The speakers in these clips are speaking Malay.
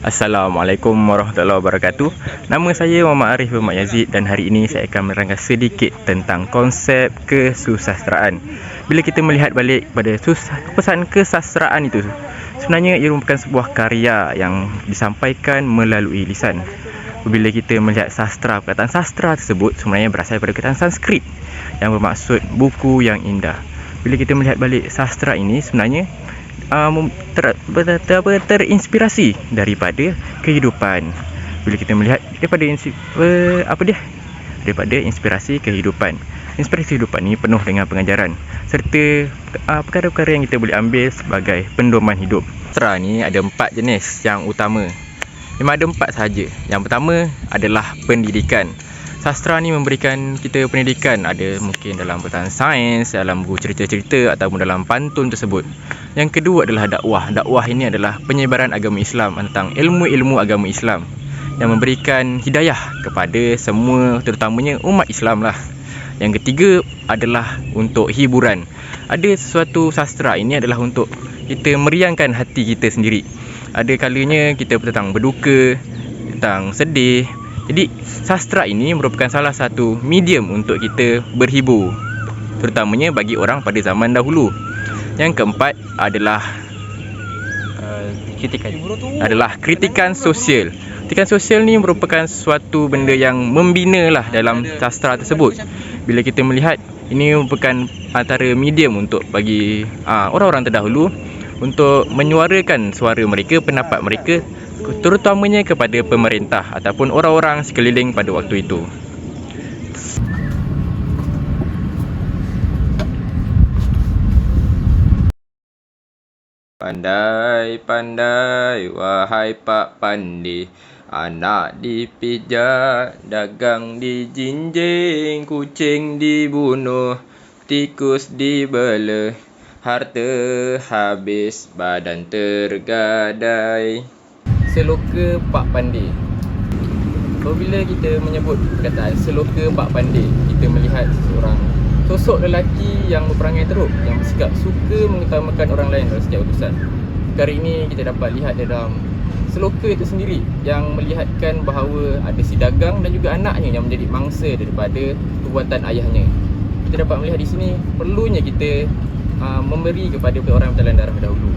Assalamualaikum warahmatullahi wabarakatuh. Nama saya Muhammad Arif bin Mat Yazid dan hari ini saya akan menerangkan sedikit tentang konsep kesusasteraan. Bila kita melihat balik pada pesan kesusasteraan itu, sebenarnya ia merupakan sebuah karya yang disampaikan melalui lisan. Bila kita melihat sastra, perkataan sastra tersebut sebenarnya berasal daripada perkataan Sanskrit yang bermaksud buku yang indah. Bila kita melihat balik sastra ini sebenarnya terinspirasi daripada kehidupan. Bila kita melihat daripada inspirasi kehidupan. Inspirasi kehidupan ini penuh dengan pengajaran serta perkara-perkara yang kita boleh ambil sebagai pendoman hidup. Sastra ni ada 4 jenis yang utama. Memang ada 4 sahaja. Yang pertama adalah pendidikan. Sastra ni memberikan kita pendidikan, ada mungkin dalam perkataan sains, dalam buku cerita-cerita ataupun dalam pantun tersebut. Yang kedua adalah dakwah. Dakwah ini adalah penyebaran agama Islam tentang ilmu-ilmu agama Islam yang memberikan hidayah kepada semua, terutamanya umat Islam lah. Yang ketiga adalah untuk hiburan. Ada sesuatu sastra ini adalah untuk kita meriangkan hati kita sendiri. Ada kalanya kita tentang berduka, tentang sedih. Jadi sastra ini merupakan salah satu medium untuk kita berhibur, terutamanya bagi orang pada zaman dahulu. Yang keempat adalah kritikan sosial. Kritikan sosial ni merupakan suatu benda yang membina lah dalam sastra tersebut. Bila kita melihat ini merupakan antara medium untuk bagi orang-orang terdahulu untuk menyuarakan suara mereka, pendapat mereka, terutamanya kepada pemerintah ataupun orang-orang sekeliling pada waktu itu. Pandai, pandai, wahai Pak Pandi, anak dipijak, dagang dijinjing, kucing dibunuh, tikus dibeleh, harta habis, badan tergadai. Seloka Pak Pandai. Apabila kita menyebut perkataan seloka Pak Pandai, kita melihat seorang sosok lelaki yang berperangai teruk, yang bersikap suka mengutamakan orang lain dalam setiap urusan. Perkara ini kita dapat lihat dalam seloka itu sendiri, yang melihatkan bahawa ada si dagang dan juga anaknya yang menjadi mangsa daripada perbuatan ayahnya. Kita dapat melihat di sini perlunya kita memberi kepada orang yang berjalan darah dahulu.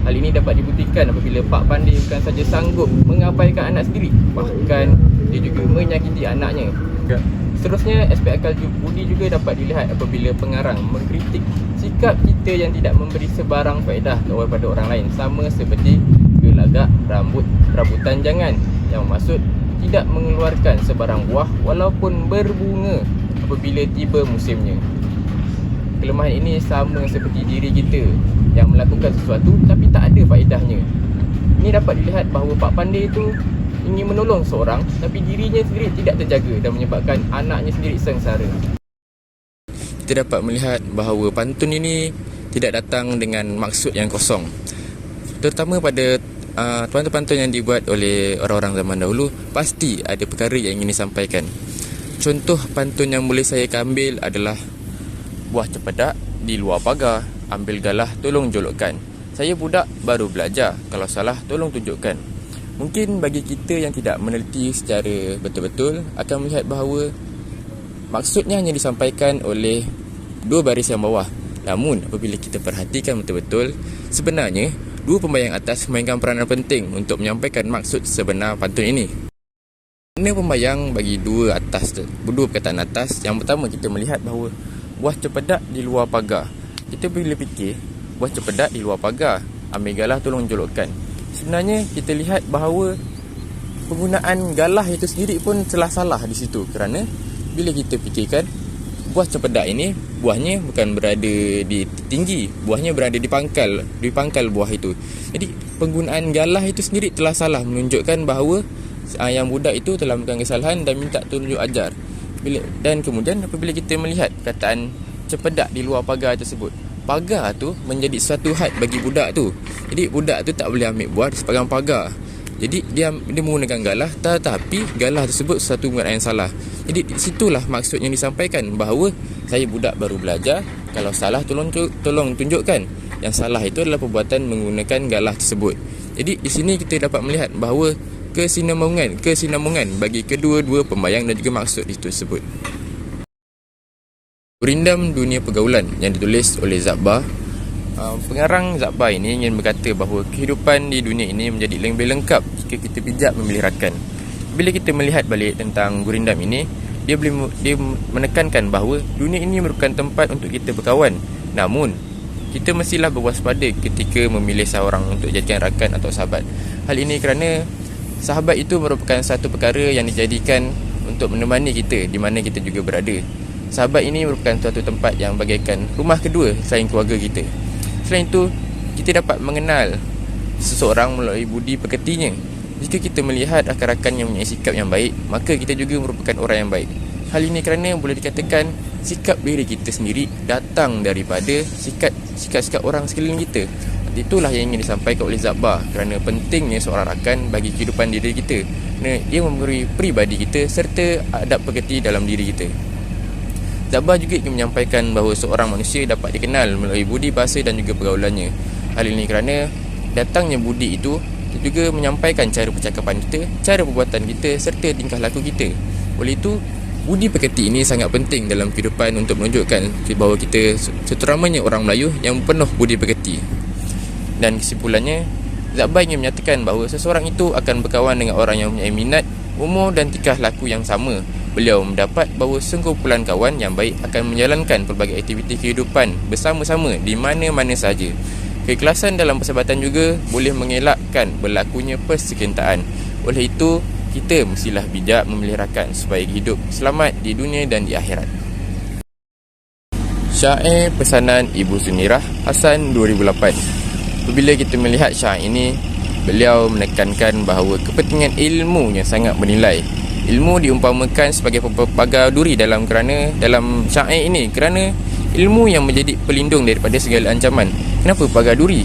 Hal ini dapat dibuktikan apabila Pak Pandai bukan saja sanggup mengabaikan anak sendiri, bahkan dia juga menyakiti anaknya. Seterusnya, aspek akal budi juga dapat dilihat apabila pengarang mengkritik sikap kita yang tidak memberi sebarang faedah kepada orang lain, sama seperti gelagak rambutan jangan, yang bermaksud tidak mengeluarkan sebarang buah walaupun berbunga apabila tiba musimnya. Kelemahan ini sama seperti diri kita yang melakukan sesuatu tapi tak ada faedahnya. Ini dapat dilihat bahawa Pak Pandai itu ingin menolong seorang tapi dirinya sendiri tidak terjaga dan menyebabkan anaknya sendiri sengsara. Kita dapat melihat bahawa pantun ini tidak datang dengan maksud yang kosong. Terutama pada pantun-pantun yang dibuat oleh orang-orang zaman dahulu, pasti ada perkara yang ingin disampaikan. Contoh pantun yang boleh saya ambil adalah buah cempedak di luar pagar, ambil galah tolong jolokkan. Saya budak baru belajar, kalau salah tolong tunjukkan. Mungkin bagi kita yang tidak meneliti secara betul-betul akan melihat bahawa maksudnya hanya disampaikan oleh 2 baris yang bawah. Namun apabila kita perhatikan betul-betul, sebenarnya 2 pembayang atas memainkan peranan penting untuk menyampaikan maksud sebenar pantun ini. Ini pembayang bagi 2 perkataan atas. Yang pertama, kita melihat bahawa buah cempedak di luar pagar. Kita bila fikir buah cempedak di luar pagar, ambil galah tolong jolokkan. Sebenarnya kita lihat bahawa penggunaan galah itu sendiri pun telah salah di situ, kerana bila kita fikirkan buah cempedak ini, buahnya bukan berada di tinggi, buahnya berada di pangkal buah itu. Jadi penggunaan galah itu sendiri telah salah, menunjukkan bahawa yang budak itu telah melakukan kesalahan dan minta tunjuk ajar. Dan kemudian apabila kita melihat perkataan cempedak di luar pagar tersebut, pagar tu menjadi suatu had bagi budak tu. Jadi budak tu tak boleh ambil buah di sepagang pagar. Jadi dia menggunakan galah, tetapi galah tersebut satu penggunaan yang salah. Jadi di situlah maksud yang disampaikan, bahawa saya budak baru belajar, kalau salah tolong tunjukkan. Yang salah itu adalah perbuatan menggunakan galah tersebut. Jadi di sini kita dapat melihat bahawa kesinambungan bagi kedua-dua pembayang dan juga maksud itu tersebut. Gurindam Dunia Pergaulan yang ditulis oleh Zabba. Pengarang Zabba ini ingin berkata bahawa kehidupan di dunia ini menjadi lebih lengkap jika kita bijak memilih rakan. Bila kita melihat balik tentang Gurindam ini, dia menekankan bahawa dunia ini merupakan tempat untuk kita berkawan. Namun, kita mestilah berwaspada ketika memilih seorang untuk jadikan rakan atau sahabat. Hal ini kerana sahabat itu merupakan satu perkara yang dijadikan untuk menemani kita di mana kita juga berada. Sahabat ini merupakan suatu tempat yang bagaikan rumah kedua selain keluarga kita. Selain itu, kita dapat mengenal seseorang melalui budi pekertinya. Jika kita melihat rakan-rakan yang mempunyai sikap yang baik, maka kita juga merupakan orang yang baik. Hal ini kerana boleh dikatakan sikap diri kita sendiri datang daripada sikap-sikap orang sekeliling kita. Itulah yang ingin disampaikan oleh Zabba kerana pentingnya seorang rakan bagi kehidupan diri kita. Ia memberi peribadi kita serta adab pekerti dalam diri kita. Zabba juga ingin menyampaikan bahawa seorang manusia dapat dikenal melalui budi bahasa dan juga pergaulannya. Hal ini kerana datangnya budi itu juga menyampaikan cara percakapan kita, cara perbuatan kita serta tingkah laku kita. Oleh itu, budi pekerti ini sangat penting dalam kehidupan untuk menunjukkan bahawa kita seteramanya orang Melayu yang penuh budi pekerti. Dan kesimpulannya, Zabba ingin menyatakan bahawa seseorang itu akan berkawan dengan orang yang mempunyai minat, umur dan tingkah laku yang sama. Beliau mendapat bahawa sekumpulan kawan yang baik akan menjalankan pelbagai aktiviti kehidupan bersama-sama di mana-mana sahaja. Keikhlasan dalam persahabatan juga boleh mengelakkan berlakunya persekintaan. Oleh itu, kita mestilah bijak memilih rakan supaya hidup selamat di dunia dan di akhirat. Syair pesanan Ibu Sunirah Hassan 2008. Apabila kita melihat syair ini, beliau menekankan bahawa kepentingan ilmu yang sangat bernilai. Ilmu diumpamakan sebagai pagar duri dalam syair ini kerana ilmu yang menjadi pelindung daripada segala ancaman. Kenapa pagar duri?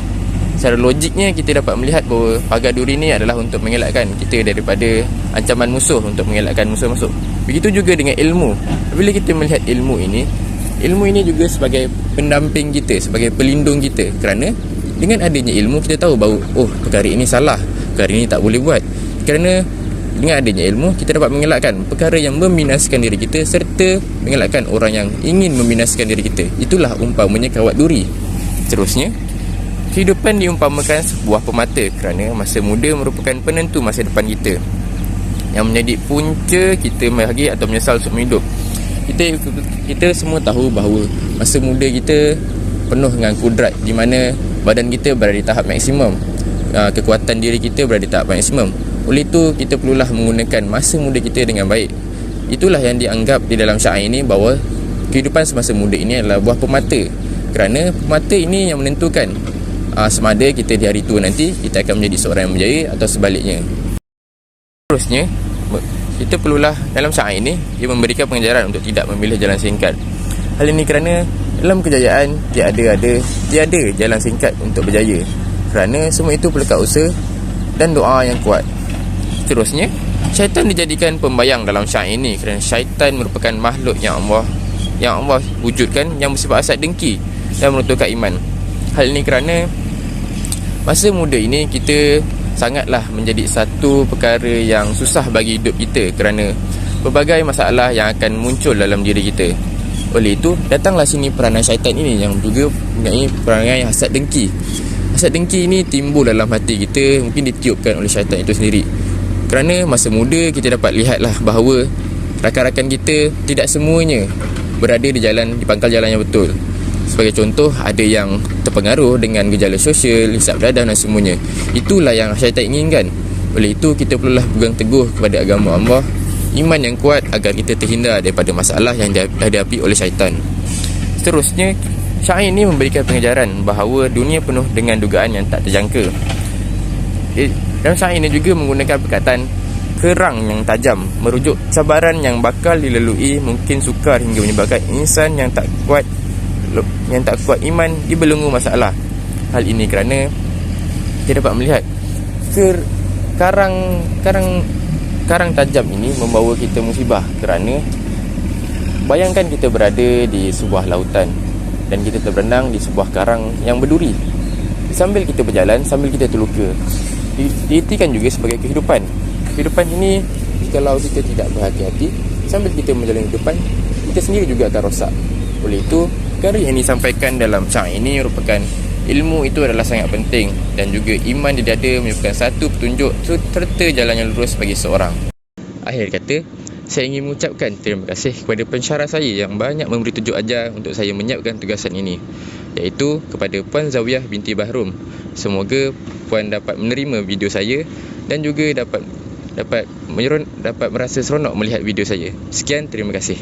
Secara logiknya kita dapat melihat bahawa pagar duri ini adalah untuk mengelakkan kita daripada ancaman musuh, untuk mengelakkan musuh masuk. Begitu juga dengan ilmu. Bila kita melihat ilmu ini juga sebagai pendamping kita, sebagai pelindung kita. Kerana dengan adanya ilmu kita tahu bahawa perkara ini salah, perkara ini tak boleh buat. Kerana dengan adanya ilmu kita dapat mengelakkan perkara yang membinasakan diri kita serta mengelakkan orang yang ingin membinasakan diri kita. Itulah umpamanya kawat duri. Seterusnya, kehidupan diumpamakan sebuah permata kerana masa muda merupakan penentu masa depan kita yang menjadi punca kita bahagia atau menyesal seumur hidup. Kita semua tahu bahawa masa muda kita penuh dengan kudrat di mana badan kita berada di tahap maksimum, kekuatan diri kita berada di tahap maksimum. Oleh itu, kita perlulah menggunakan masa muda kita dengan baik. Itulah yang dianggap di dalam syair ini bahawa kehidupan semasa muda ini adalah buah permata. Kerana permata ini yang menentukan sama ada kita di hari tua nanti kita akan menjadi seorang yang berjaya atau sebaliknya. Terusnya, kita perlulah dalam syair ini ia memberikan pengajaran untuk tidak memilih jalan singkat. Hal ini kerana dalam kejayaan tiada jalan singkat untuk berjaya. Kerana semua itu perlukan usaha dan doa yang kuat. Seterusnya, syaitan dijadikan pembayang dalam syair ini kerana syaitan merupakan makhluk yang Allah wujudkan yang bersifat asat dengki dan meruntuhkan iman. Hal ini kerana masa muda ini kita sangatlah menjadi satu perkara yang susah bagi hidup kita kerana berbagai masalah yang akan muncul dalam diri kita. Oleh itu, datanglah sini peranan syaitan ini yang juga mempunyai perangai hasad dengki. Hasad dengki ini timbul dalam hati kita, mungkin ditiupkan oleh syaitan itu sendiri. Kerana masa muda kita dapat lihatlah bahawa rakan-rakan kita tidak semuanya berada di pangkal jalan yang betul. Sebagai contoh, ada yang terpengaruh dengan gejala sosial, hisab dadah dan semuanya. Itulah yang syaitan inginkan. Oleh itu, kita perlulah pegang teguh kepada agama Allah, iman yang kuat agar kita terhindar daripada masalah yang dihadapi oleh syaitan. Seterusnya, syair ini memberikan pengajaran bahawa dunia penuh dengan dugaan yang tak terjangka. Dalam syair ini juga menggunakan perkataan kerang yang tajam, merujuk cabaran yang bakal dilalui mungkin sukar hingga menyebabkan insan yang tak kuat iman dibelenggu masalah. Hal ini kerana kita dapat melihat karang tajam ini membawa kita musibah. Kerana bayangkan kita berada di sebuah lautan dan kita terberenang di sebuah karang yang berduri. Sambil kita berjalan, sambil kita terluka, diartikan juga sebagai kehidupan. Kehidupan ini, kalau kita tidak berhati-hati sambil kita menjalani kehidupan, kita sendiri juga akan rosak. Oleh itu, perkara yang disampaikan dalam syair ini merupakan ilmu itu adalah sangat penting, dan juga iman di dada merupakan satu petunjuk serta jalan yang lurus bagi seorang. Akhir kata, saya ingin mengucapkan terima kasih kepada pensyarah saya yang banyak memberi tunjuk ajar untuk saya menyiapkan tugasan ini, iaitu kepada Puan Zawiyah binti Bahrum. Semoga Puan dapat menerima video saya dan juga dapat merasa seronok melihat video saya. Sekian, terima kasih.